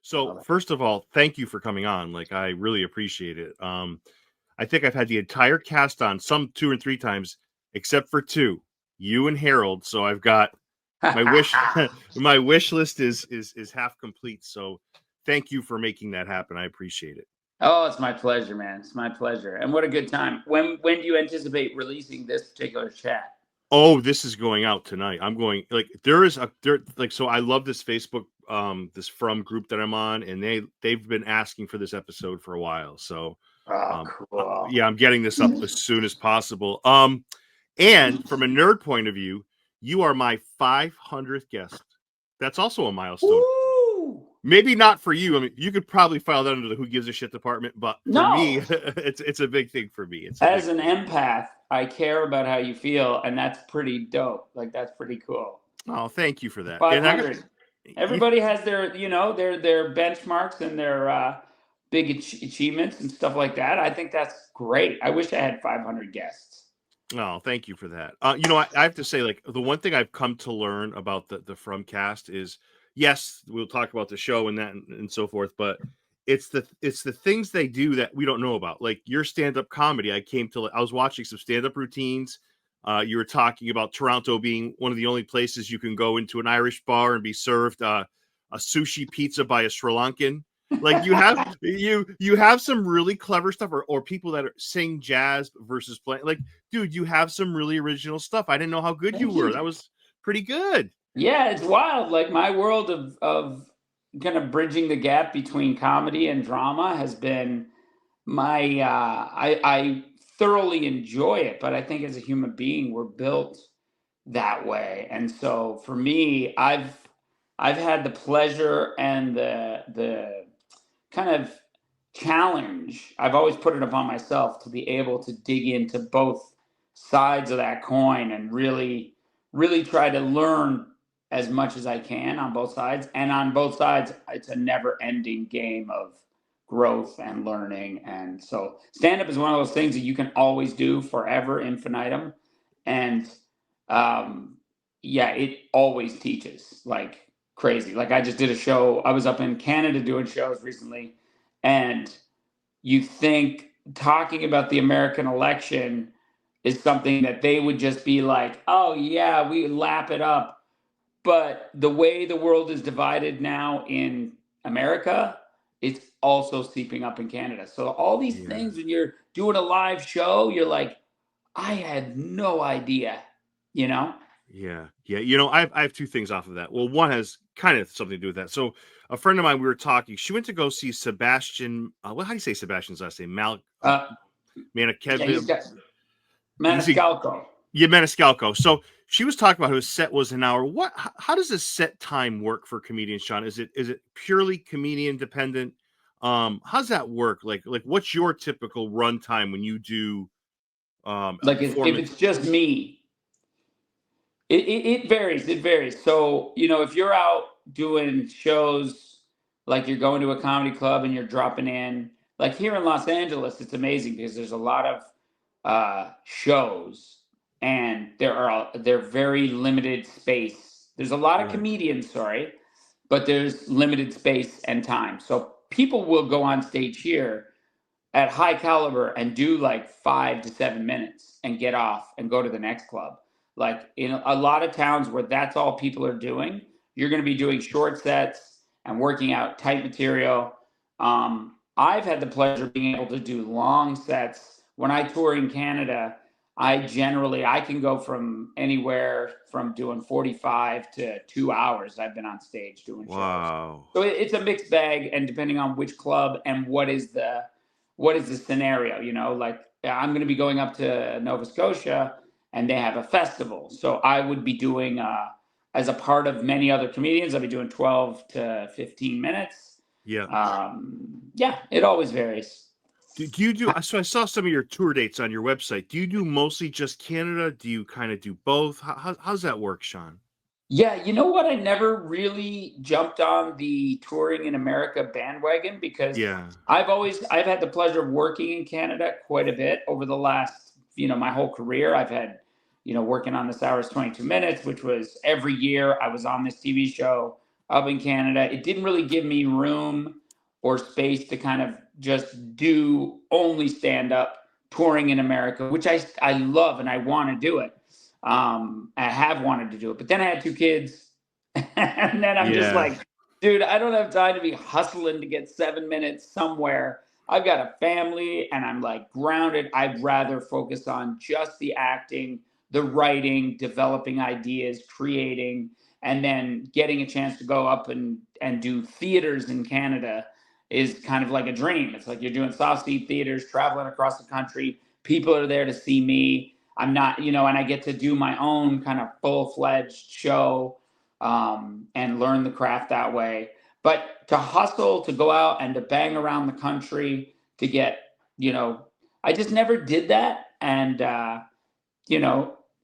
So first of all, thank you for coming on. Like, I really appreciate it. I think I've had the entire cast on, some 2 or 3 times, except for 2, you and Harold. So I've got my wish. My wish list is half complete. So thank you for making that happen. I appreciate it. Oh, it's my pleasure, man. It's my pleasure. And what a good time. When do you anticipate releasing this particular chat? Oh, this is going out tonight. I'm going, like, so I love this Facebook this From group that I'm on, and they've been asking for this episode for a while. So Cool. yeah, I'm getting this up as soon as possible. And from a nerd point of view, you are my 500th guest. That's also a milestone. Woo! Maybe not for you. I mean, you could probably file that under the Who Gives a Shit department, but for me, it's a big thing for me. As an empath, I care about how you feel, and that's pretty dope. Like, that's pretty cool. Oh, thank you for that. 500. Everybody has their, their benchmarks and their big achievements and stuff like that. I think that's great. I wish I had 500 guests. Oh, thank you for that. I have to say, like, the one thing I've come to learn about the From cast is, yes, we'll talk about the show and that and so forth, but it's the things they do that we don't know about. Like your stand-up comedy, I was watching some stand-up routines. You were talking about Toronto being one of the only places you can go into an Irish bar and be served a sushi pizza by a Sri Lankan. Like you have some really clever stuff, or people that sing jazz versus playing. Like, dude, you have some really original stuff. I didn't know how good you were. That was pretty good. Yeah, it's wild. Like my world of kind of bridging the gap between comedy and drama has been my I thoroughly enjoy it, but I think as a human being we're built that way. And so for me, I've had the pleasure and the kind of challenge. I've always put it upon myself to be able to dig into both sides of that coin and really try to learn as much as I can on both sides. And on both sides, it's a never-ending game of growth and learning. And so stand-up is one of those things that you can always do forever, infinitum. And it always teaches like crazy. Like I just did a show. I was up in Canada doing shows recently, and you think talking about the American election is something that they would just be like, oh yeah, we lap it up. But the way the world is divided now in America, it's also seeping up in Canada. So all these things, when you're doing a live show, you're like, I had no idea, Yeah. I have 2 things off of that. Well, one has kind of something to do with that. So a friend of mine, we were talking, she went to go see Sebastian. How do you say Sebastian's last name? Maniscalco. Yeah, Maniscalco. So she was talking about his set was an hour. How does a set time work for comedians, Shaun? Is it purely comedian dependent? How's that work? Like what's your typical run time when you do like if it's just me? It varies. It varies. So, if you're out doing shows, like you're going to a comedy club and you're dropping in, like here in Los Angeles, it's amazing because there's a lot of shows and they're very limited space. There's a lot of comedians, but there's limited space and time. So people will go on stage here at high caliber and do like 5 to 7 minutes and get off and go to the next club. Like in a lot of towns where that's all people are doing, you're going to be doing short sets and working out tight material. I've had the pleasure of being able to do long sets. When I tour in Canada, I can go from anywhere from doing 45 to 2 hours. I've been on stage doing shows. So it's a mixed bag, and depending on which club and what is the scenario, like I'm going to be going up to Nova Scotia and they have a festival. So I would be doing, as a part of many other comedians, I'll be doing 12 to 15 minutes. Yeah. It always varies. Do you do, so I saw some of your tour dates on your website. Do you do mostly just Canada? Do you kind of do both? How's that work, Shaun? Yeah, you know what? I never really jumped on the touring in America bandwagon because I've had the pleasure of working in Canada quite a bit over the last, my whole career. I've had, working on This Hour's 22 Minutes, which was every year I was on this TV show. up in Canada. It didn't really give me room or space to kind of just do only stand up touring in America, which I love and I want to do it. I have wanted to do it, but then I had two kids, and then I'm just Yeah. like, dude, I don't have time to be hustling to get 7 minutes somewhere. I've got a family and I'm like grounded. I'd rather focus on just the acting, the writing, developing ideas, creating, and then getting a chance to go up and do theaters in Canada is kind of like a dream. It's like you're doing soft seat theaters, traveling across the country. People are there to see me. I'm not, and I get to do my own kind of full-fledged show, and learn the craft that way. But to hustle, to go out and to bang around the country, to get, I just never did that. And,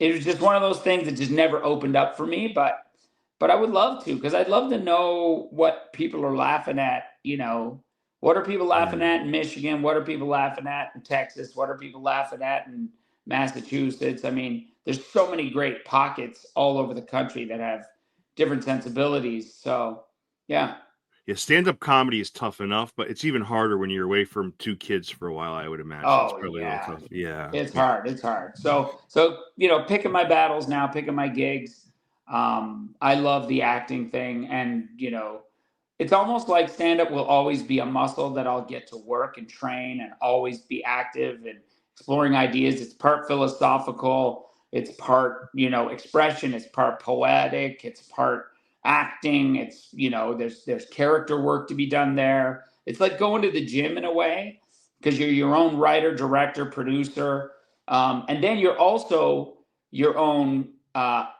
it was just one of those things that just never opened up for me. But I would love to, because I'd love to know what people are laughing at. What are people laughing Yeah. at in Michigan? What are people laughing at in Texas? What are people laughing at in Massachusetts? I mean, there's so many great pockets all over the country that have different sensibilities. So, yeah. Yeah, stand-up comedy is tough enough, but it's even harder when you're away from two kids for a while, I would imagine. It's Oh probably a little yeah, tough. Yeah. it's Yeah. hard. It's hard. So picking my battles now, picking my gigs. I love the acting thing, and it's almost like stand up will always be a muscle that I'll get to work and train and always be active and exploring ideas. It's part philosophical, it's part, expression, it's part poetic, it's part acting. It's, there's character work to be done there. It's like going to the gym in a way, because you're your own writer, director, producer. And then you're also your own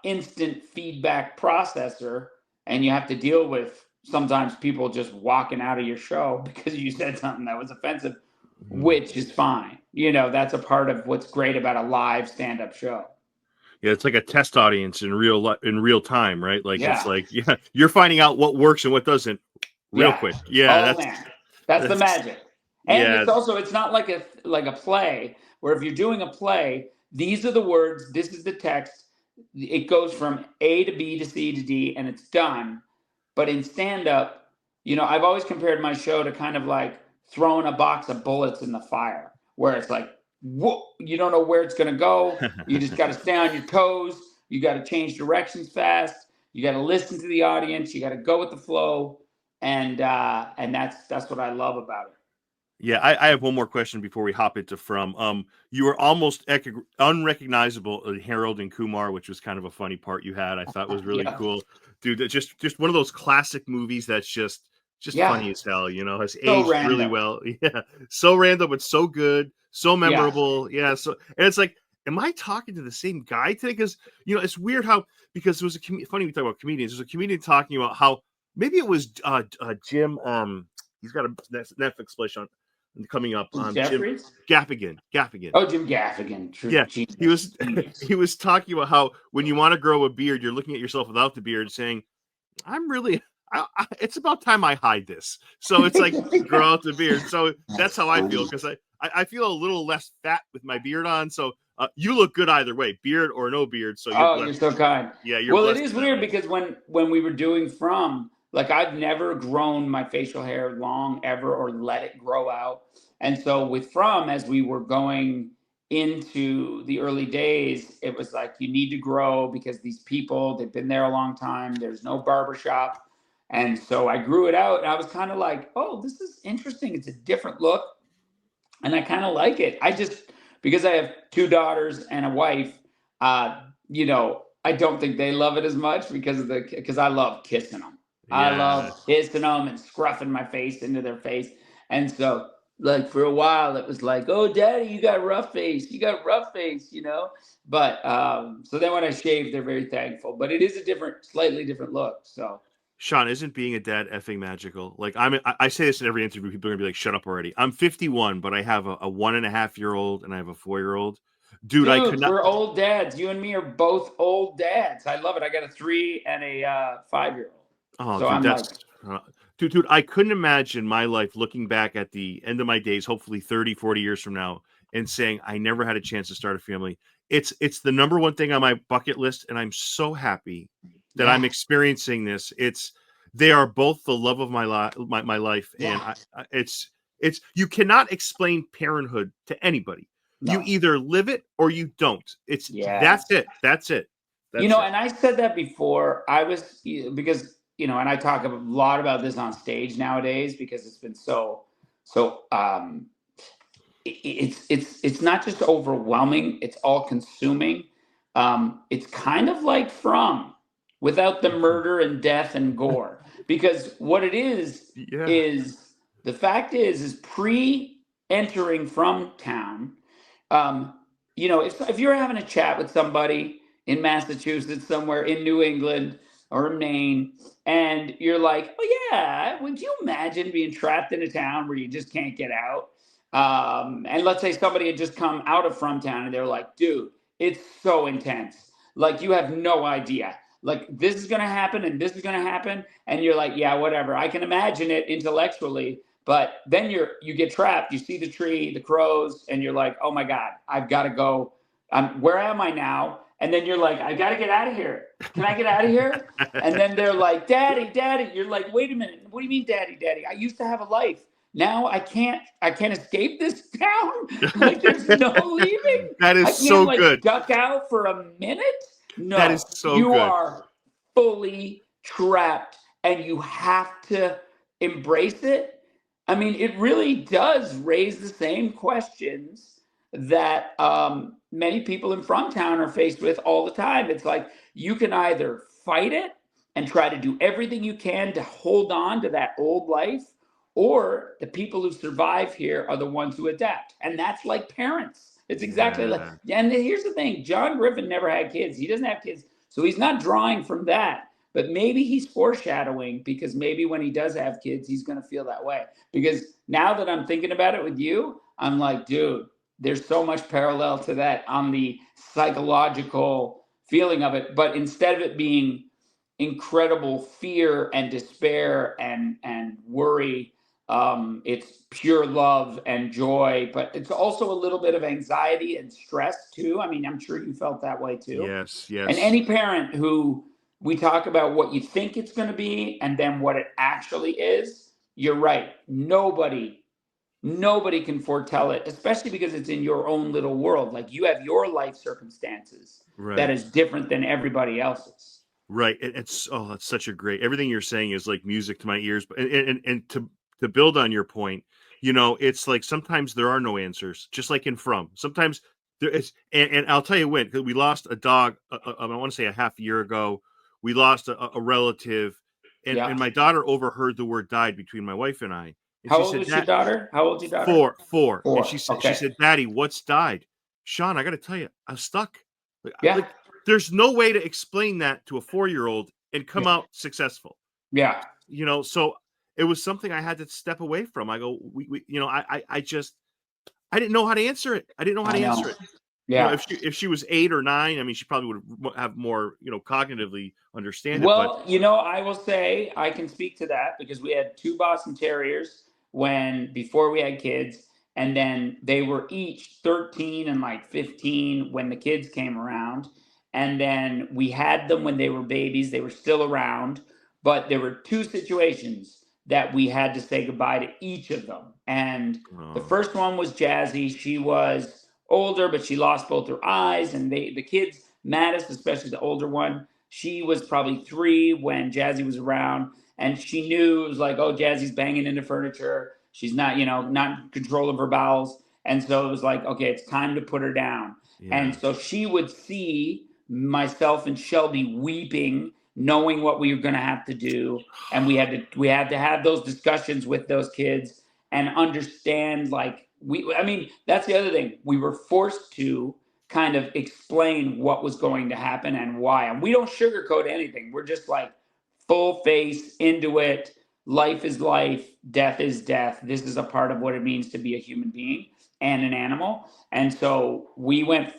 instant feedback processor, and you have to deal with sometimes people just walking out of your show because you said something that was offensive, Mhm. which is fine. That's a part of what's great about a live stand-up show. Yeah, it's like a test audience in real time, right? Like it's Yeah, like, yeah, you're finding out what works and what doesn't real yeah. quick. Yeah, Oh man, that's the that's magic. And yeah. it's not like a play where if you're doing a play, these are the words, this is the text. It goes from A to B to C to D, and it's done. But in stand up, I've always compared my show to kind of like throwing a box of bullets in the fire, where it's like, whoa, you don't know where it's going to go. You just got to stay on your toes. You got to change directions fast. You got to listen to the audience. You got to go with the flow. And that's what I love about it. Yeah, I have one more question before we hop into From. You were almost unrecognizable in Harold and Kumar, which was kind of a funny part you had. I thought was really Yeah, cool, dude. That's just one of those classic movies that's just yeah. funny as hell. Has So aged really random. well. Yeah, so random but so good, so Yeah, memorable. Yeah, so and it's like, am I talking to the same guy today? Because it's weird how because there was funny we talk about comedians. There's a comedian talking about how maybe it was Jim. He's got a Netflix splash on coming up. Jim Jeffries. Gaffigan. Oh, Jim Gaffigan. True Yeah, he genius. was Genius. he was talking about how when you want to grow a beard, you're looking at yourself without the beard, saying, "I'm really." It's about time I hide this. So it's like grow out the beard. So that's That's how I feel funny. because I feel a little less fat with my beard on. So you look good either way, beard or no beard. So you're Oh, you're blessed. so kind. Yeah, you're Well, it blessed is in that weird way. because when we were doing From, like I've never grown my facial hair long ever or let it grow out. And so with From, as we were going into the early days, it was like you need to grow because these people, they've been there a long time. There's no barbershop. And so I grew it out and I was kind of like, oh, this is interesting. It's a different look and I kind of like it. I just because I have two daughters and a wife, I don't think they love it as much because I love kissing them. I Yeah. love kissing them and scruffing my face into their face, and so like for a while it was like, oh, daddy, you got rough face, you got rough face. But so then when I shave, they're very thankful. But it is a slightly different look. So Shaun, isn't being a dad effing magical? Like I say this in every interview. People are gonna be like, "Shut up already." I'm 51, but I have a 1.5-year-old and I have a 4-year-old. Dude, I could dude, not. we're old dads. You and me are both old dads. I love it. I got a 3 and a 5-year-old. Oh, So dude, I'm like, that's dude. I couldn't imagine my life looking back at the end of my days, hopefully 30, 40 years from now, and saying I never had a chance to start a family. It's the number one thing on my bucket list, and I'm so happy that I'm yeah, experiencing this. It's They are both the love of my life, and Yeah. it's you cannot explain parenthood to anybody. You No. either live it or you don't. It's Yeah. that's it. That's it. You That's know, it. and I said that before. I was because and I talk a lot about this on stage nowadays because it's been so it's not just overwhelming, it's all consuming. It's kind of like From without the murder and death and gore. Because what it Yeah. is the fact is pre entering From town, um, if you're having a chat with somebody in Massachusetts, somewhere in New England or in Maine, and you're like, oh yeah, would you imagine being trapped in a town where you just can't get out? And let's say somebody had just come out of From town and they're like, dude, it's so intense. Like you have no idea. Like this is gonna happen and this is gonna happen, and you're like, yeah, whatever. I can imagine it intellectually, but then you get trapped. You see the tree, the crows, and you're like, oh my god, I've got to go. Where am I now? And then you're like, I got to get out of here. Can I get out of here? And then they're like, Daddy, Daddy. You're like, wait a minute. What do you mean, Daddy, Daddy? I used to have a life. Now I can't. I can't escape this town. Like there's no leaving. That I is can't so like good. duck out for a minute. That is No, so you good. are fully trapped, and you have to embrace it. I mean, it really does raise the same questions that many people in Town are faced with all the time. It's like you can either fight it and try to do everything you can to hold on to that old life, or the people who survive here are the ones who adapt. And that's like parents. It's exactly like, Yeah. and here's the thing, John Griffin never had kids. He doesn't have kids. So he's not drawing from that. But maybe he's foreshadowing because maybe when he does have kids, he's going to feel that way. Because now that I'm thinking about it with you, I'm like, dude, there's so much parallel to that on the psychological feeling of it. But instead of it being incredible fear and despair and worry, it's pure love and joy. But it's also a little bit of anxiety and stress too. I mean, I'm sure you felt that way too. Yes. And Yes. any parent who we talk about what you think it's going to be and then what it actually is, you're right. Nobody can foretell it, especially because it's in your own little world. Like you have your life circumstances that Right. is different than everybody else's. Right. It's that's such a great. Everything you're saying is like music to my ears. But and to build on your point, it's like sometimes there are no answers. Just like in From, sometimes there is. And I'll tell you when, because we lost a dog. I want to say a half year ago. We lost a relative, and Yeah. my daughter overheard the word "died" between my wife and I, and How she old said, is your "That daughter? How old's your daughter? four," and she 4. said, Okay. "Daddy, what's died?" Sean, I got to tell you, I'm stuck. Yeah. Like there's no way to explain that to a 4-year-old and come Yeah. out successful. Yeah. So it was something I had to step away from. I go, I just I didn't know how to answer it. I didn't know how I to answer know. it. Yeah. If she was 8 or 9, I mean, she probably would have more, cognitively understand it. But Well, I will say I can speak to that because we had 2 Boston Terriers before we had kids, and then they were each 13 and like 15 when the kids came around. And then we had them when they were babies, they were still around, but there were 2 situations that we had to say goodbye to each of them. And the oh, first one was Jazzy. She was older, but she lost both her eyes, and the kids, Mattis, especially the older one, she was probably 3 when Jazzy was around, and she knew it was like, oh, Jazzy's banging into furniture. She's not, not in control of her bowels. And so it was like, okay, it's time to put her down. And yeah, so she would see myself and Shelby weeping, knowing what we were going to have to do. And we had to have those discussions with those kids and understand, like, I mean, that's the other thing. We were forced to kind of explain what was going to happen and why. And we don't sugarcoat anything. We're just like full face into it. Life is life, death is death. This is a part of what it means to be a human being and an animal. And so we went,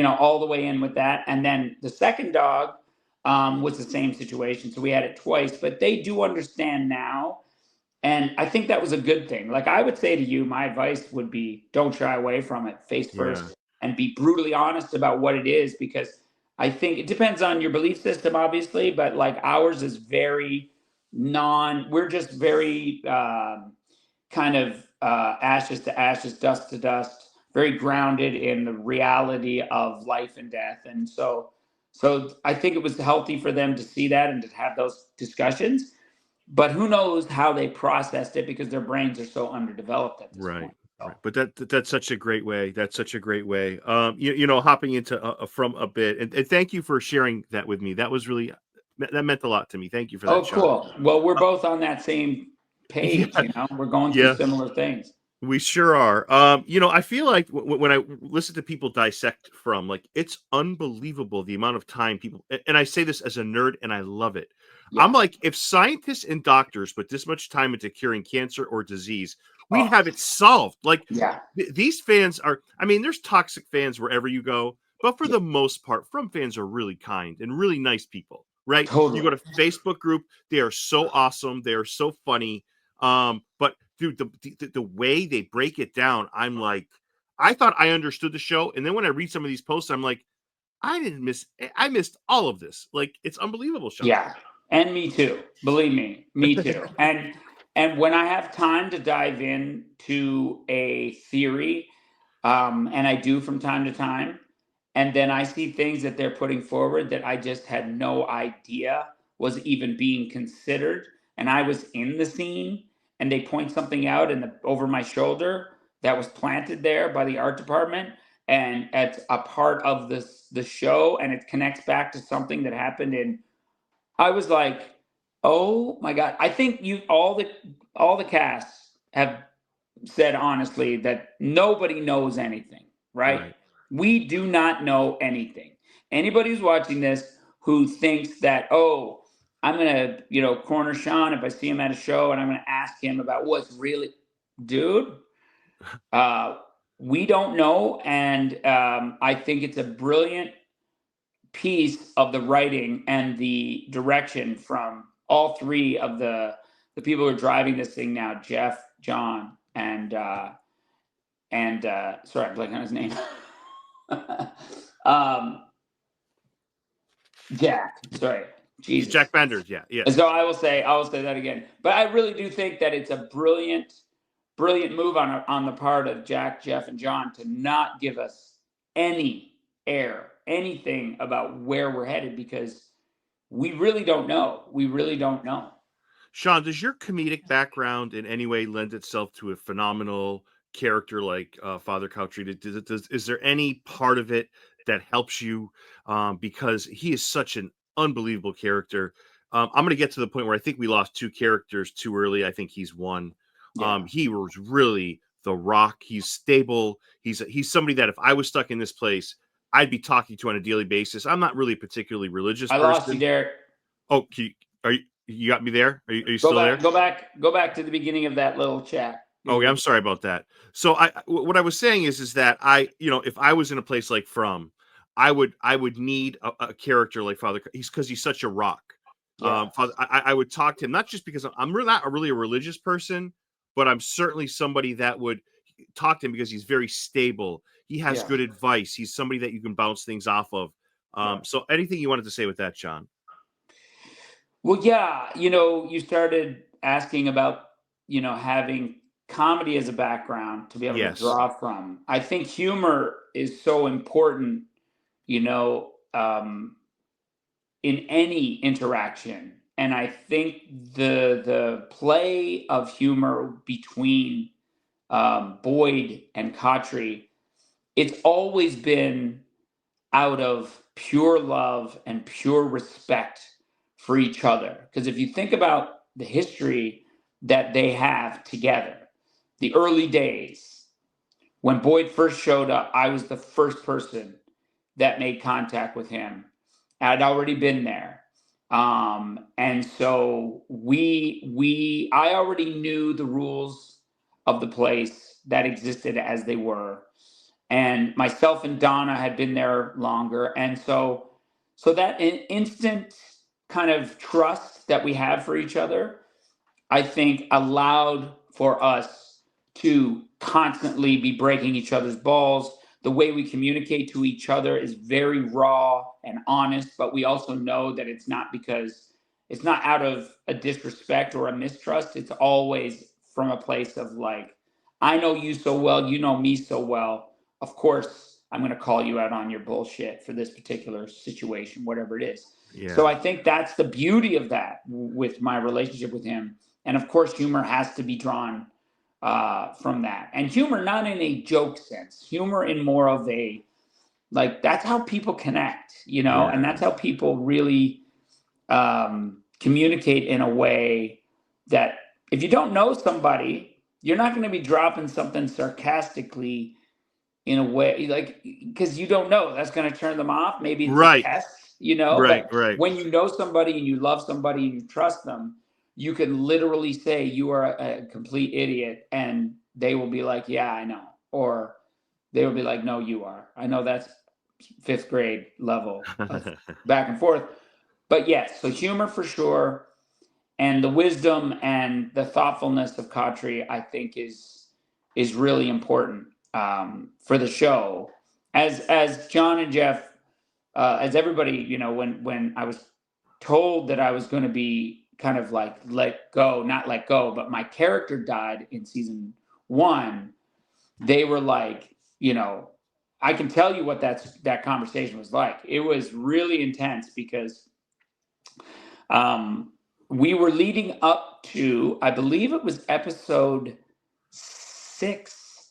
all the way in with that. And then the second dog was the same situation. So we had it twice, but they do understand now, and I think that was a good thing. Like I would say to you, my advice would be don't shy away from it, face yeah, first, and be brutally honest about what it is, because I think it depends on your belief system, obviously, but like ours is very we're just very kind of ashes to ashes, dust to dust, very grounded in the reality of life and death. And so I think it was healthy for them to see that and to have those discussions. But who knows how they processed it, because their brains are so underdeveloped at this Right. point. So. Right. But that's such a great way. That's such a great way. You know, hopping into from a bit, and thank you for sharing that with me. That was really that meant a lot to me. Thank you for that, Oh, Shaun. cool. Well, we're Uh, both on that same page. yeah, You know, we're going through yeah, similar things. we sure are. You know, I feel like when I listen to people dissect from, like, it's unbelievable the amount of time people, and I say this as a nerd, and I love it. I'm Yeah. like, if scientists and doctors put this much time into curing cancer or disease, we'd Oh, have it solved. Like, yeah. these fans are, I mean, there's toxic fans wherever you go, but for Yeah. the most part, from fans are really kind and really nice people, right? You Totally. go to Facebook group, they are so awesome, they are so funny. But dude, the way they break it down, I'm like, I thought I understood the show, and then when I read some of these posts, I'm like, I missed all of this. Like, it's unbelievable, Shaun. Yeah. And me too. Believe me, me too. And when I have time to dive in to a theory, and I do from time to time, and then I see things that they're putting forward that I just had no idea was even being considered, and I was in the scene, and they point something out over my shoulder that was planted there by the art department, and it's a part of the show, and it connects back to something that happened in. I was like, oh my god! I think all the casts have said honestly that nobody knows anything, right? Right. We do not know anything. Anybody who's watching this who thinks that, oh, I'm gonna, corner Shaun if I see him at a show and I'm gonna ask him about what's really, dude, uh, we don't know. And I think it's a brilliant piece of the writing and the direction from all three of the people who are driving this thing now, Jeff, John, and sorry, I'm blanking on his name. um, Jack. Sorry, Jesus. Jack Bender, yeah, And yes. so I will say that again. But I really do think that it's a brilliant, brilliant move on the part of Jack, Jeff, and John to not give us any anything about where we're headed, because we really don't know. We really don't know. Shaun, does your comedic background in any way lend itself to a phenomenal character like Father Khatri? Is there any part of it that helps you? Because he is such an unbelievable character. I'm going to get to the point where I think we lost two characters too early. I think he's one. Yeah. He was really the rock. He's stable. He's somebody that if I was stuck in this place, I'd be talking to on a daily basis. I'm not really a particularly religious I lost you, person. Derek. Oh, are you got me there? Are you Go still back, there? go back, go back to the beginning of that little chat. Oh, yeah, I'm sorry about that. So what I was saying is that if I was in a place like From, I would need a character like Father. He's such a rock. Yeah. Father, I would talk to him not just because I'm really not really a religious person, but I'm certainly somebody that would talk to him because he's very stable. He has Yeah. good advice. He's somebody that you can bounce things off of. Yeah. So anything you wanted to say with that, Shaun? Well, yeah, you started asking about, having comedy as a background to be able to Yes. draw from. I think humor is so important, you know, um, in any interaction. And I think the play of humor between Boyd and Khatri, it's always been out of pure love and pure respect for each other. Because if you think about the history that they have together, the early days, when Boyd first showed up, I was the first person that made contact with him. I'd already been there. And so I already knew the rules of the place that existed as they were, and myself and Donna had been there longer, and so that instant kind of trust that we have for each other, I think, allowed for us to constantly be breaking each other's balls. The way we communicate to each other is very raw and honest, but we also know that it's not because it's not out of a disrespect or a mistrust. It's always from a place of like, I know you so well, you know me so well. Of course, I'm going to call you out on your bullshit for this particular situation, whatever it is. So Yeah. I think that's the beauty of that with my relationship with him. And of course, humor has to be drawn from that. And humor, not in a joke sense, humor in more of a, like, that's how people connect, you know, and that's how people really communicate in a way that if you don't know somebody, you're not going to be dropping something sarcastically in a way like, because you don't know, that's going to turn them off. Maybe it's a Right. test, you know, Right. but Right. when you know somebody and you love somebody and you trust them, you can literally say you are a complete idiot and they will be like, yeah, I know. Or they will be like, no, you are. I know that's fifth grade level of back and forth. But yes, so humor for sure, and the wisdom and the thoughtfulness of Khatri, I think, is really important for the show. As John and Jeff, as everybody, you know, when I was told that I was going to be kind of like not let go, but my character died in season 1, they were like, you know, I can tell you what that conversation was like. It was really intense because we were leading up to, I believe it was episode 6,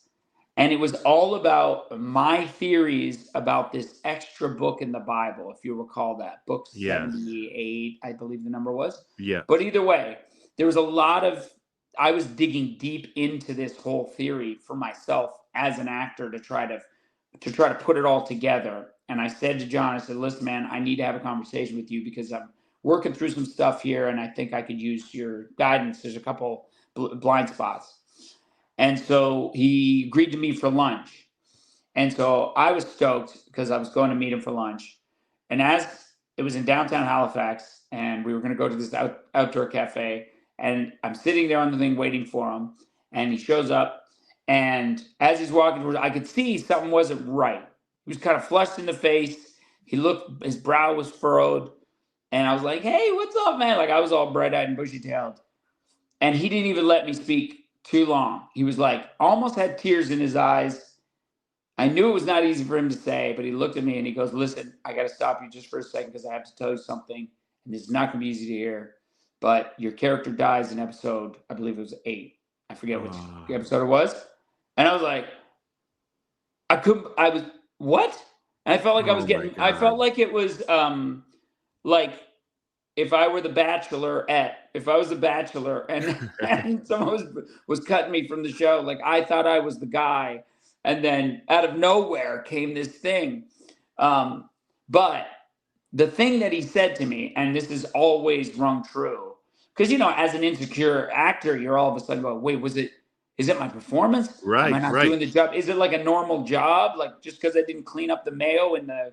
and it was all about my theories about this extra book in the Bible, if you recall that book Yes. 78, I believe the number was. Yeah. But either way, there was a lot of, I was digging deep into this whole theory for myself as an actor to try to put it all together. And I said to John, I said, listen, man, I need to have a conversation with you because I'm working through some stuff here and I think I could use your guidance. There's a couple blind spots. And so he agreed to meet for lunch. And so I was stoked because I was going to meet him for lunch. And as it was in downtown Halifax, and we were going to go to this outdoor cafe, and I'm sitting there on the thing waiting for him, and he shows up. And as he's walking towards, I could see something wasn't right. He was kind of flushed in the face. His brow was furrowed. And I was like, hey, what's up, man? Like, I was all bright-eyed and bushy-tailed. And he didn't even let me speak too long. He was like, almost had tears in his eyes. I knew it was not easy for him to say, but he looked at me and he goes, listen, I got to stop you just for a second because I have to tell you something. And this is not going to be easy to hear. But your character dies in episode, I believe it was 8. I forget which episode it was. And I was like, what? And I felt like I felt like it was like if I was the Bachelor and someone was cutting me from the show, like I thought I was the guy, and then out of nowhere came this thing. But the thing that he said to me, and this is always rung true, because you know, as an insecure actor, you're all of a sudden going, wait, is it my performance? Right. Am I not doing the job? Is it like a normal job? Like just because I didn't clean up the mayo in the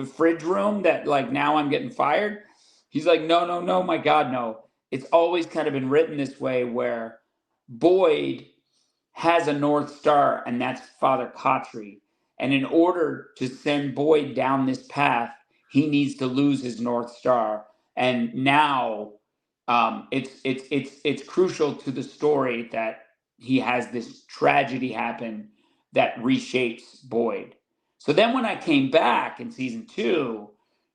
fridge room that like now I'm getting fired? He's like, no, my God, no. It's always kind of been written this way where Boyd has a North Star, and that's Father Khatri. And in order to send Boyd down this path, he needs to lose his North Star. And now it's crucial to the story that he has this tragedy happen that reshapes Boyd. So then when I came back in season 2,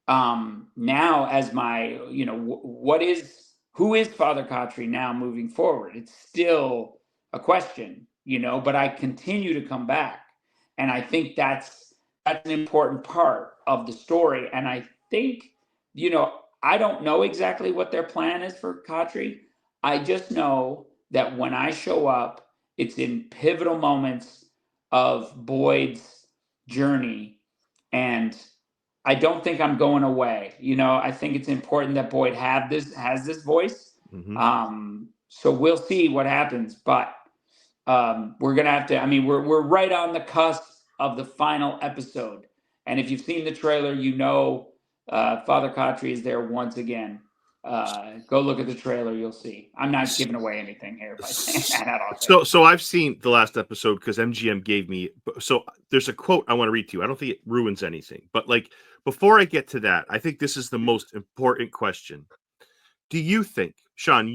now as my, you know, who is Father Khatri now moving forward? It's still a question, you know, but I continue to come back. And I think that's an important part of the story. And I think, you know, I don't know exactly what their plan is for Khatri. I just know that when I show up, it's in pivotal moments of Boyd's journey. And I don't think I'm going away. You know, I think it's important that Boyd has this voice. Mm-hmm. So we'll see what happens. But we're gonna have to. I mean, we're right on the cusp of the final episode. And if you've seen the trailer, you know Father Khatri is there once again. Go look at the trailer; you'll see. I'm not giving away anything here by saying that at all. So I've seen the last episode because MGM gave me. So there's a quote I want to read to you. I don't think it ruins anything, but like before I get to that, I think this is the most important question. Do you think, Shaun,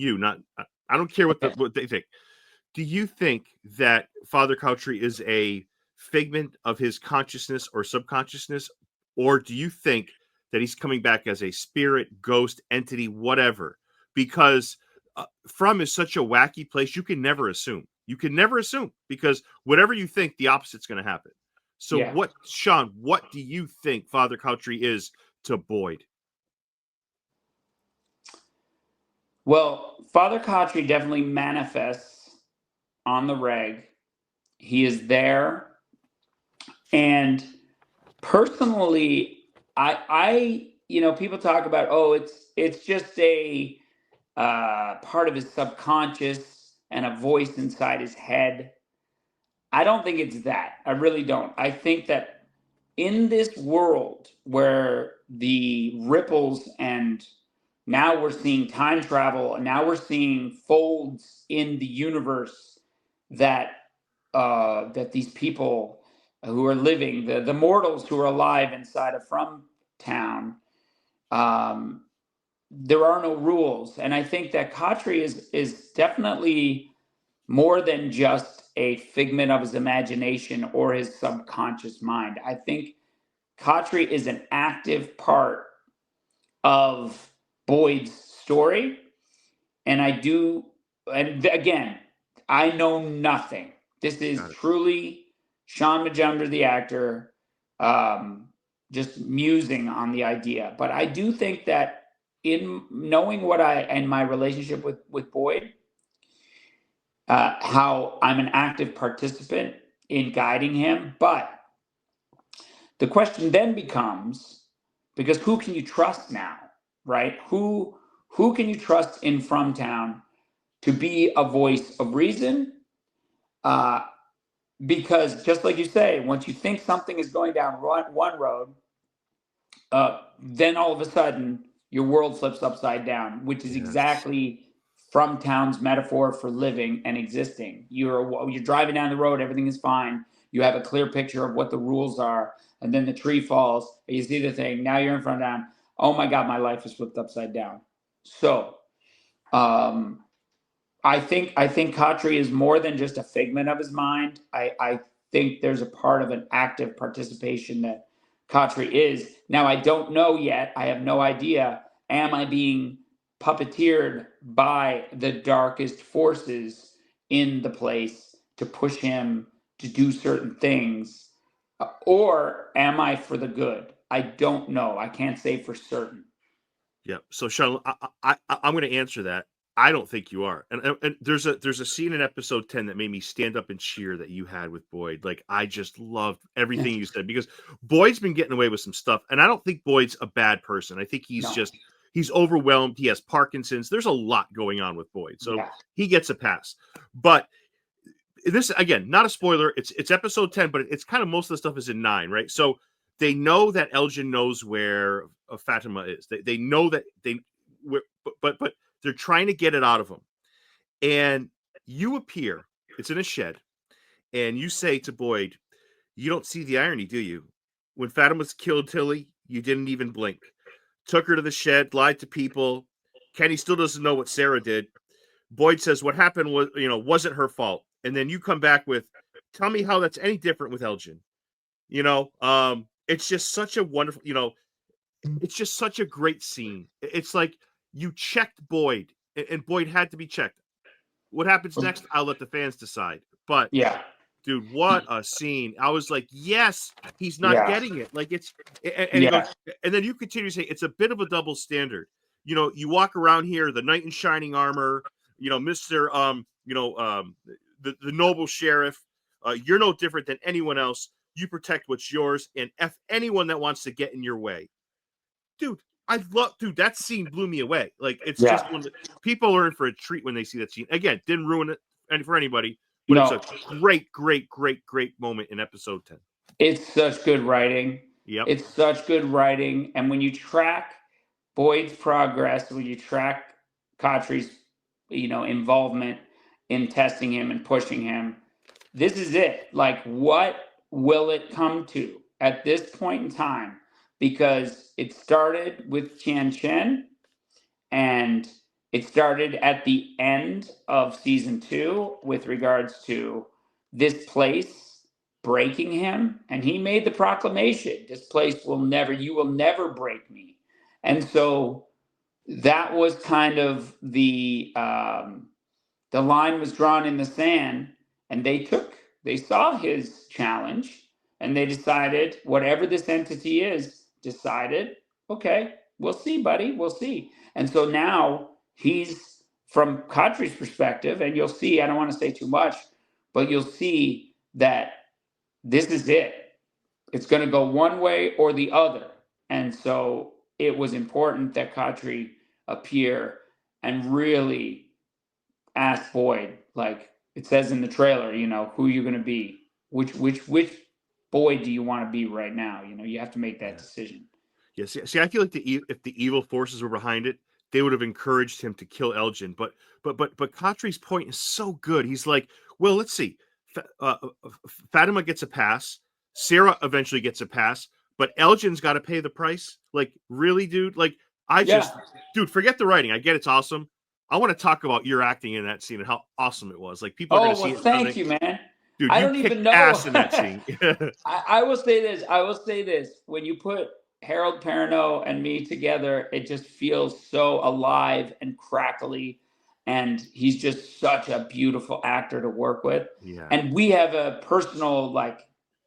I don't care Okay. what they think. Do you think that Father Khatri is a figment of his consciousness or subconsciousness, or do you think that he's coming back as a spirit, ghost, entity, whatever? Because From is such a wacky place, you can never assume. You can never assume because whatever you think, the opposite's going to happen. So, Yeah. what, Shaun? What do you think Father Khatri is to Boyd? Well, Father Khatri definitely manifests on the reg. He is there, and personally, people talk about, oh, it's just a part of his subconscious and a voice inside his head. I don't think it's that. I really don't. I think that in this world where the ripples, and now we're seeing time travel, and now we're seeing folds in the universe that that these people who are living, the mortals who are alive inside of From Town, um, there are no rules, and I think that Khatri is definitely more than just a figment of his imagination or his subconscious mind. I think Khatri is an active part of Boyd's story. And again, I know nothing. This is Got it. truly Shaun Majumder, the actor, just musing on the idea. But I do think that in knowing and my relationship with Boyd, how I'm an active participant in guiding him. But the question then becomes, because who can you trust now, right? Who can you trust in From Town to be a voice of reason? Uh, because just like you say, once you think something is going down one road, then all of a sudden your world flips upside down, which is Yes. exactly From Town's metaphor for living and existing. You're driving down the road, everything is fine. You have a clear picture of what the rules are, and then the tree falls, and you see the thing. Now you're in From Town. Oh my God, my life is flipped upside down. So, um, I think Khatri is more than just a figment of his mind. I think there's a part of an active participation that Khatri is. Now I don't know yet. I have no idea. Am I being puppeteered by the darkest forces in the place to push him to do certain things? Or am I for the good? I don't know. I can't say for certain. Yeah. So, Shaun, I'm going to answer that. I don't think you are. And there's a scene in episode 10 that made me stand up and cheer that you had with Boyd. Like I just loved everything you said because Boyd's been getting away with some stuff, and I don't think Boyd's a bad person. I think No. he's overwhelmed. He has Parkinson's. There's a lot going on with Boyd, so Yeah. he gets a pass. But this again, not a spoiler. It's episode 10, but it's kind of most of the stuff is in 9, right? So they know that Elgin knows where Fatima is. They know that but they're trying to get it out of him. And you appear. It's in a shed, and you say to Boyd, "You don't see the irony, do you? When Fatima's killed Tilly, you didn't even blink. Took her to the shed, lied to people. Kenny still doesn't know what Sarah did. Boyd says what happened was, wasn't her fault. And then you come back with, tell me how that's any different with Elgin. It's just such a wonderful, it's just such a great scene. It's like you checked Boyd, and Boyd had to be checked. What happens next? I'll let the fans decide. But Yeah. dude, what a scene! I was like, yes, he's not Yeah. getting it. Like and he goes, Yeah. and then you continue to say it's a bit of a double standard. You walk around here, the knight in shining armor, Mister, the noble sheriff. You're no different than anyone else. You protect what's yours, and f anyone that wants to get in your way, dude. Dude, that scene blew me away. Like it's just Yeah. one that people are in for a treat when they see that scene. Again, didn't ruin it for anybody, but it's No, a great, great, great, great moment in episode 10. it's such good writing. Yep. It's such good writing. And when you track Boyd's progress, when you track Khatri's, involvement in testing him and pushing him, this is it. Like, what will it come to at this point in time? Because it started with Tian Chen, and It started at the end of season 2 with regards to this place breaking him, and he made the proclamation, this place will never, you will never break me. And so that was kind of the line was drawn in the sand, and they saw his challenge, and they decided, whatever this entity is, decided, okay, we'll see, buddy, we'll see. And so now he's, from Khatri's perspective, and you'll see, I don't want to say too much, but you'll see that this is it. It's going to go one way or the other. And so it was important that Khatri appear and really ask Boyd, like it says in the trailer, who you're going to be, which Boyd do you want to be right now? You have to make that decision. Yeah, see, I feel like if the evil forces were behind it, they would have encouraged him to kill Elgin. But Khatri's point is so good. He's like, well, let's see. Fatima gets a pass. Sarah eventually gets a pass, but Elgin's got to pay the price. Like, really, dude? Like, dude, forget the writing. I get it's awesome. I want to talk about your acting in that scene and how awesome it was. Like, people are going to see it. Thank you, man. Dude, I you don't kicked even know. ass in that scene. I will say this. When you put Harold Perrineau and me together, it just feels so alive and crackly. And he's just such a beautiful actor to work with. Yeah. And we have a personal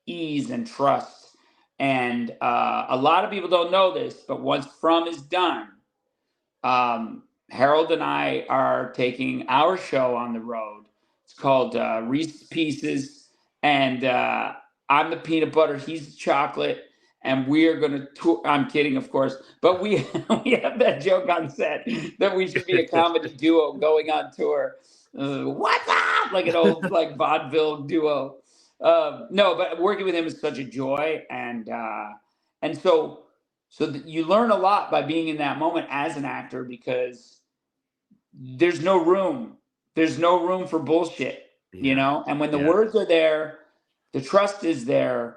ease and trust. And a lot of people don't know this, but once From is done, Harold and I are taking our show on the road. It's called Reese's Pieces, and I'm the peanut butter, he's the chocolate, and we are going to tour. I'm kidding, of course, but we have that joke on set that we should be a comedy duo going on tour. What's up? Like an old vaudeville duo. No, but working with him is such a joy, and so you learn a lot by being in that moment as an actor, because there's no room for bullshit, and when the words are there, the trust is there,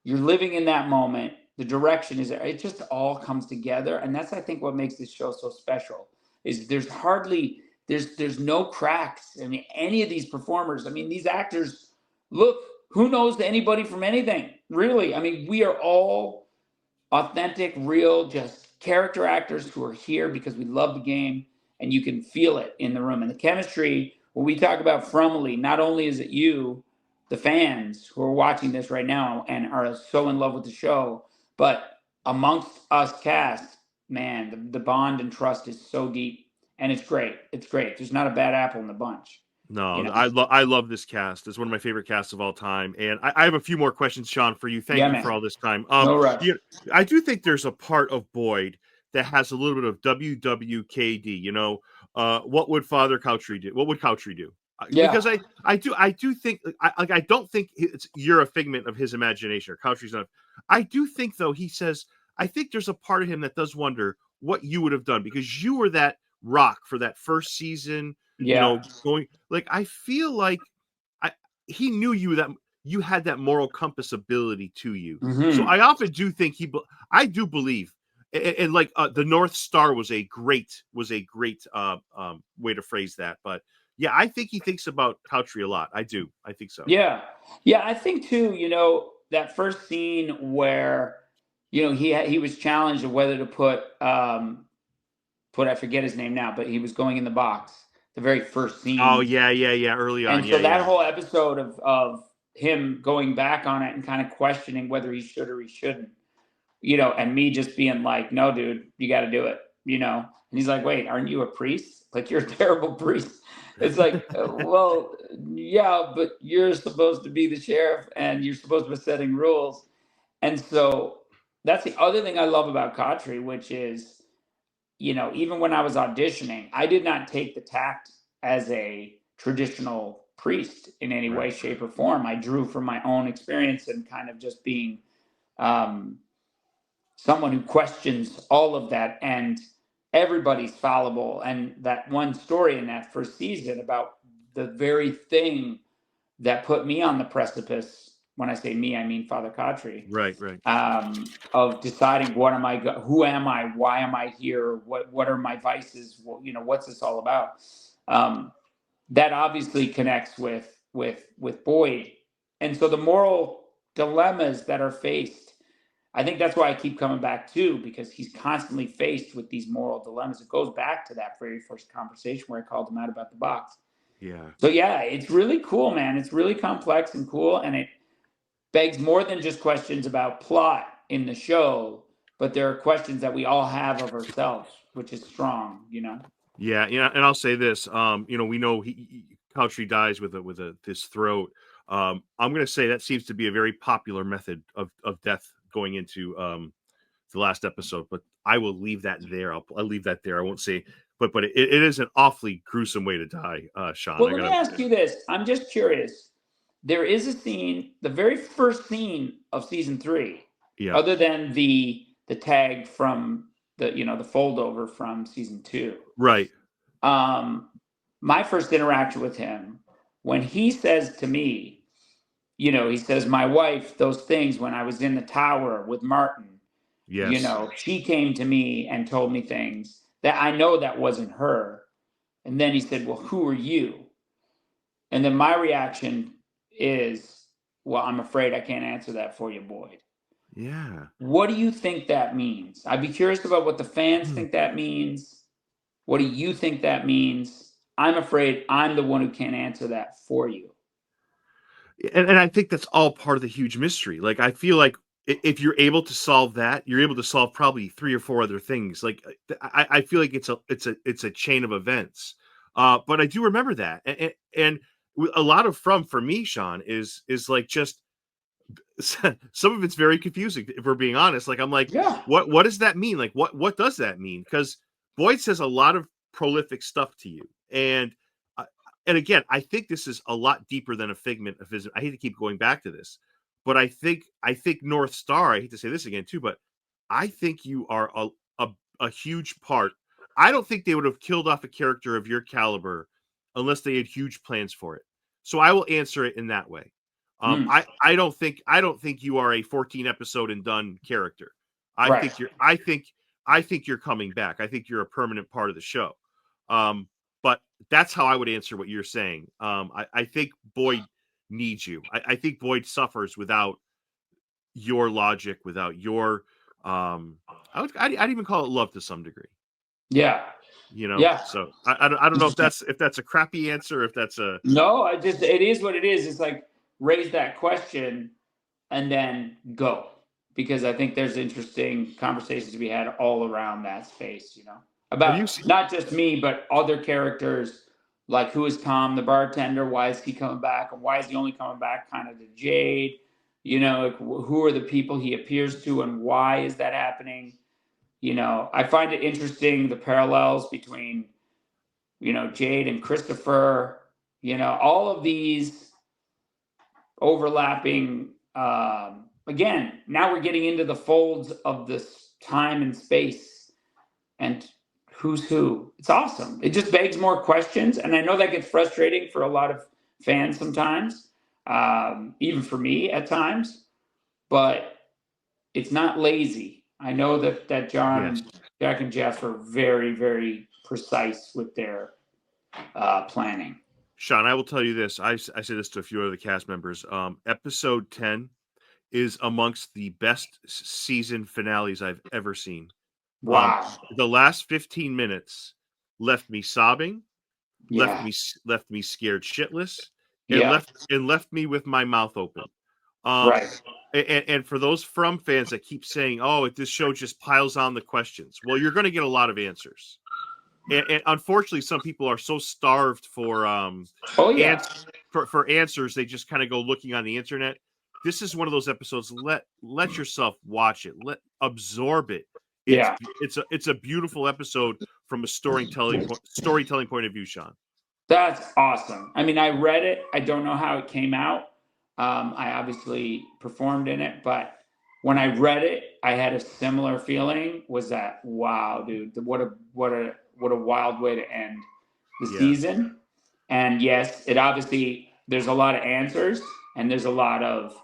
you're living in that moment, the direction is there, it just all comes together. And that's, I think, what makes this show so special, is there's no cracks. I mean, any of these performers, I mean, these actors, look, who knows anybody from anything, really? I mean, we are all authentic, real, just character actors who are here because we love the game, and you can feel it in the room. And the chemistry, when we talk about Frumley, not only is it you, the fans who are watching this right now and are so in love with the show, but amongst us cast, man, the bond and trust is so deep, and it's great. It's great. There's not a bad apple in the bunch. No, I love this cast. It's one of my favorite casts of all time. And I have a few more questions, Shaun, for you. Thank you for all this time. No rush. I do think there's a part of Boyd that has a little bit of WWKD. What would Father Khatri do? What would Khatri do? Yeah. Because I do think I don't think you're a figment of his imagination, or Khatri's not. I do think, though, he says, I think there's a part of him that does wonder what you would have done, because you were that rock for that first season. Going, like, I feel like he knew that you had that moral compass ability to you. Mm-hmm. So I often do think I do believe, and the North Star was a great way to phrase that. But yeah, I think he thinks about Khatri a lot. I think so. Yeah, I think too. That first scene where he was challenged of whether to put I forget his name now, but he was going in the box. The very first scene. Oh yeah, early on. And so that whole episode of him going back on it and kind of questioning whether he should or he shouldn't, and me just being like, no, dude, you got to do it, And he's like, wait, aren't you a priest? Like, you're a terrible priest. It's like, well, yeah, but you're supposed to be the sheriff and you're supposed to be setting rules. And so that's the other thing I love about Khatri, which is, even when I was auditioning, I did not take the tact as a traditional priest in any way, shape, or form. I drew from my own experience and kind of just being someone who questions all of that, and everybody's fallible. And that one story in that first season about the very thing that put me on the precipice when I say me, I mean Father Khatri, Right, right. of deciding who am I, why am I here, what are my vices, what's this all about? That obviously connects with Boyd, and so the moral dilemmas that are faced. I think that's why I keep coming back too, because he's constantly faced with these moral dilemmas. It goes back to that very first conversation where I called him out about the box. Yeah. So yeah, it's really cool, man. It's really complex and cool, and it begs more than just questions about plot in the show, but there are questions that we all have of ourselves, which is strong. Yeah, and I'll say this. We know Country dies with this throat. I'm going to say that seems to be a very popular method of death going into the last episode. But I will leave that there. I'll leave that there. I won't say. But it is an awfully gruesome way to die, Shaun. Well, I let me gotta. ask you this. I'm just curious. There is a scene, the very first scene of season 3, Yeah. other than the tag from the fold over from season 2. Right. My first interaction with him, when he says to me, he says, my wife, those things when I was in the tower with Martin, Yes. she came to me and told me things that I know that wasn't her. And then he said, well, who are you? And then my reaction is, well, I'm afraid I can't answer that for you, Boyd. Yeah. What do you think that means? I'd be curious about what the fans Hmm. think that means. What do you think that means? I'm afraid I'm the one who can't answer that for you. And I think that's all part of the huge mystery. Like, I feel like if you're able to solve that, you're able to solve probably 3 or 4 other things. Like, I feel like it's a chain of events. But I do remember that, and a lot of for me, Shaun, is like just some of it's very confusing if we're being honest. Like, I'm like, Yeah. what does that mean? Like, what does that mean? Because Boyd says a lot of prolific stuff to you, uh, and again, I think this is a lot deeper than a figment of his. I hate to keep going back to this, but I think North Star. I hate to say this again too, but I think you are a, a huge part. I don't think they would have killed off a character of your caliber unless they had huge plans for it. So I will answer it in that way. Mm, I don't think you are a 14 episode and done character. I right. think you're I think you're coming back. I think you're a permanent part of the show. But that's how I would answer what you're saying. I think Boyd needs you. I think Boyd suffers without your logic, without your I'd even call it love to some degree. Yeah. Yeah. So I don't know if that's a crappy answer, if that's a No, it is what it is. It's like raise that question and then go. Because I think there's interesting conversations to be had all around that space, have you about seen not just me, but other characters. Like, who is Tom, the bartender? Why is he coming back? And why is he only coming back kind of to Jade? Like, who are the people he appears to, and why is that happening? I find it interesting, the parallels between, Jade and Christopher, all of these overlapping. Again, now we're getting into the folds of this time and space, and who's who. It's awesome. It just begs more questions, and I know that gets frustrating for a lot of fans sometimes, even for me at times. But it's not lazy. I know that yes. Jack and Jeff are very, very precise with their planning. Shaun, I will tell you this. I say this to a few other cast members. Episode 10 is amongst the best season finales I've ever seen. Um, Wow. the last 15 minutes left me sobbing, Yeah. left me scared shitless, and Yeah. left me with my mouth open. Um, Right. and for those From fans that keep saying, "Oh, this show just piles on the questions," well, you're going to get a lot of answers. And unfortunately, some people are so starved for Oh yeah. ans- for answers, they just kind of go looking on the internet. This is one of those episodes. Let yourself watch it. Let absorb it. Yeah. It's a beautiful episode from a storytelling point of view, Shaun. That's awesome. I mean, I read it. I don't know how it came out. I obviously performed in it, but when I read it, I had a similar feeling. Was that, wow, dude? What a wild way to end the Yeah, season. And yes, it obviously, there's a lot of answers, and there's a lot of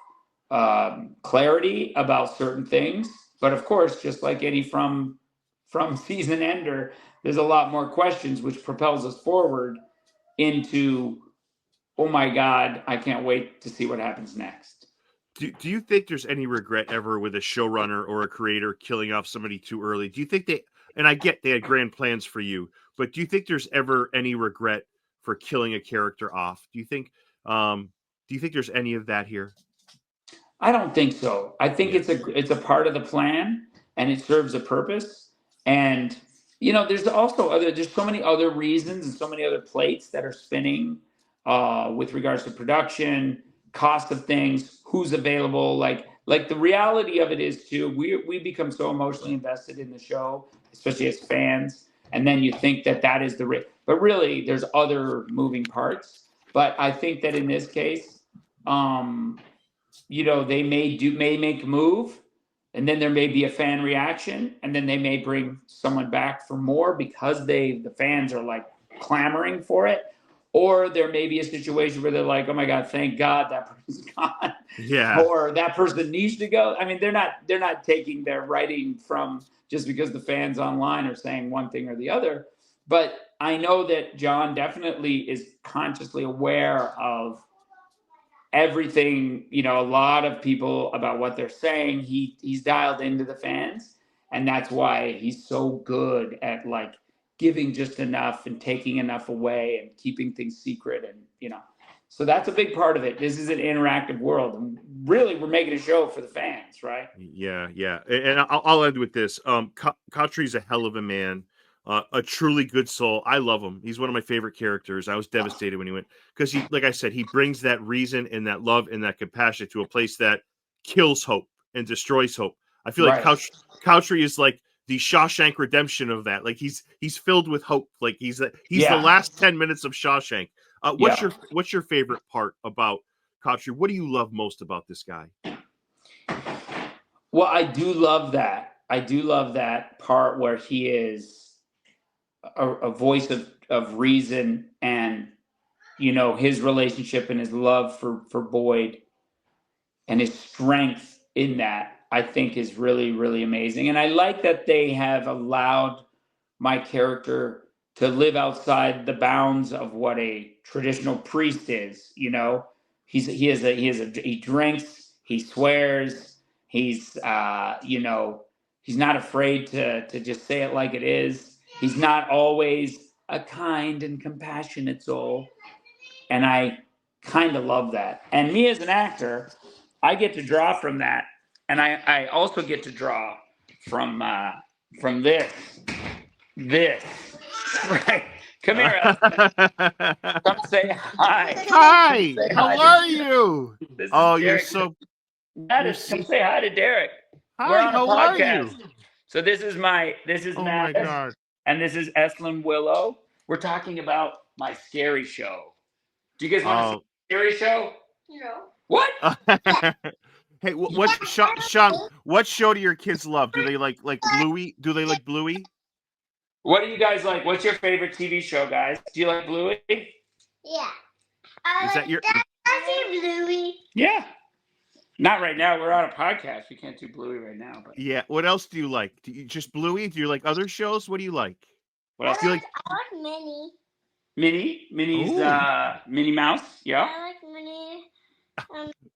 clarity about certain things. But of course, just like any from season ender, there's a lot more questions, which propels us forward into, oh my God, I can't wait to see what happens next. Do you think there's any regret ever with a showrunner or a creator killing off somebody too early? Do you think and I get they had grand plans for you, but do you think there's ever any regret for killing a character off? Do you think there's any of that here? I don't think so. I think Yes. it's a part of the plan, and it serves a purpose. And there's there's so many other reasons and so many other plates that are spinning with regards to production, cost of things, who's available. Like the reality of it is too, we become so emotionally invested in the show, especially as fans, and then you think that is but really there's other moving parts. But I think that in this case, they may make a move, and then there may be a fan reaction, and then they may bring someone back for more because the fans are like clamoring for it. Or there may be a situation where they're like, oh my God, thank God that person's gone. Yeah. Or that person needs to go. I mean, they're not taking their writing from just because the fans online are saying one thing or the other. But I know that John definitely is consciously aware of everything, a lot of people about what they're saying. He's dialed into the fans, and that's why he's so good at like giving just enough and taking enough away and keeping things secret. And so that's a big part of it. This is an interactive world, and really we're making a show for the fans, right? Yeah. And I'll end with this. Khatri's a hell of a man. A truly good soul. I love him. He's one of my favorite characters. I was devastated when he went, because he, like I said, he brings that reason and that love and that compassion to a place that kills hope and destroys hope. I feel like Right. Khatri is like the Shawshank Redemption of that. Like he's filled with hope. Like he's the Yeah. last 10 minutes of Shawshank. What's Yeah. your favorite part about Khatri? What do you love most about this guy? Well, I do love that. I do love that part where he is a voice of reason, and his relationship and his love for Boyd and his strength in that, I think, is really, really amazing. And I like that they have allowed my character to live outside the bounds of what a traditional priest is. He drinks, he swears, he's he's not afraid to just say it like it is. He's not always a kind and compassionate soul. And I kind of love that. And me as an actor, I get to draw from that. And I also get to draw from this. Right. Come here, come say hi. Hi. Say How hi. are you? This is Oh, you're Derek. so. Come say hi to Derek. We're Hi. on a How are podcast. you? So this is Oh Matt, my God. and this is Eslyn Willow. We're talking about my scary show. Do you guys want to see a scary show? No. What? Hey, Shaun? What show do your kids love? Do they like Bluey? Do they like Bluey? What do you guys like? What's your favorite TV show, guys? Do you like Bluey? Yeah. Is that your? I see Bluey. Yeah. Not right now. We're on a podcast. We can't do Bluey right now. But Yeah. What else do you like? Do you just Bluey? Do you like other shows? What do you like? what else? Do you like? I like Minnie. Minnie's Ooh. Minnie Mouse. Yeah. I like Minnie.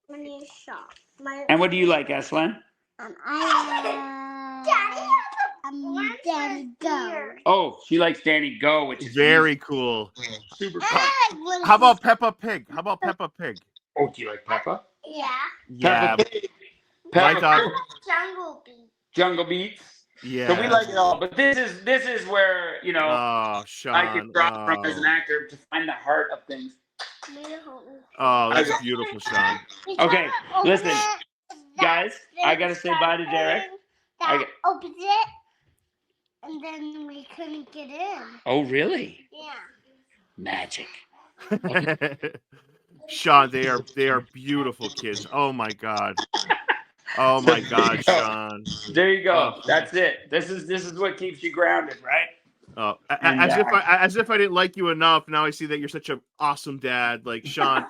Minnie's shop. And what do you like, Eslyn? I like Danny Go. Oh, she likes Danny Go, which is Very cool. super I fun. like Willie. How about Peppa Pig? How about Peppa Pig? Oh, do you like Peppa? Yeah. Yeah. Peppa Pig. My Peppa dog. Pig. Jungle Beat. Jungle Beats. Yeah. So we like it all, but this is where Oh, Shaun. I can draw from as an actor to find the heart of things. Oh, that's beautiful, Shaun. Okay, listen, guys, I gotta say bye to Derek. Opens it, and then we couldn't get in. Oh, really? Yeah. Magic. Shaun, they are beautiful kids. Oh my God. Oh my God, Shaun. There you go. That's it. This is what keeps you grounded, right? Oh, as if I didn't like you enough. Now I see that you're such an awesome dad. Like Shaun,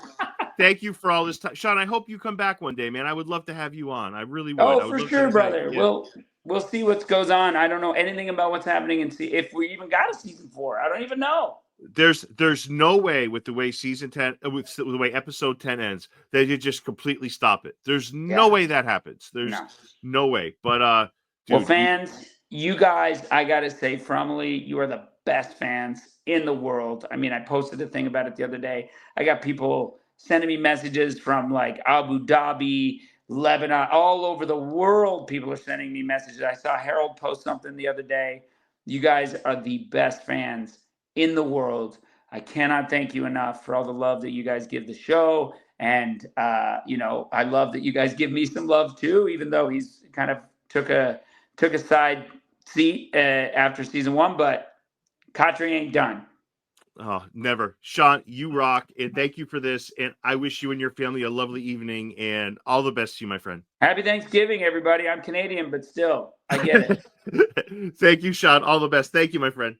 thank you for all this time, Shaun. I hope you come back one day, man. I would love to have you on. I really would. Oh, I would for love sure, to brother. yeah. We'll see what goes on. I don't know anything about what's happening and see if we even got a season 4. I don't even know. There's no way with the way season 10 with the way episode 10 ends that you just completely stop it. There's no way that happens. There's no way. But dude, well, fans, you guys, I gotta say, Fromley, you are the best fans in the world. I mean, I posted a thing about it the other day. I got people sending me messages from like Abu Dhabi, Lebanon, all over the world. People are sending me messages. I saw Harold post something the other day. You guys are the best fans in the world. I cannot thank you enough for all the love that you guys give the show. And, I love that you guys give me some love too, even though he's kind of took a side seat after season 1, but Khatri ain't done. Oh, never. Shaun, you rock. And thank you for this. And I wish you and your family a lovely evening and all the best to you, my friend. Happy Thanksgiving, everybody. I'm Canadian, but still, I get it. Thank you, Shaun. All the best. Thank you, my friend.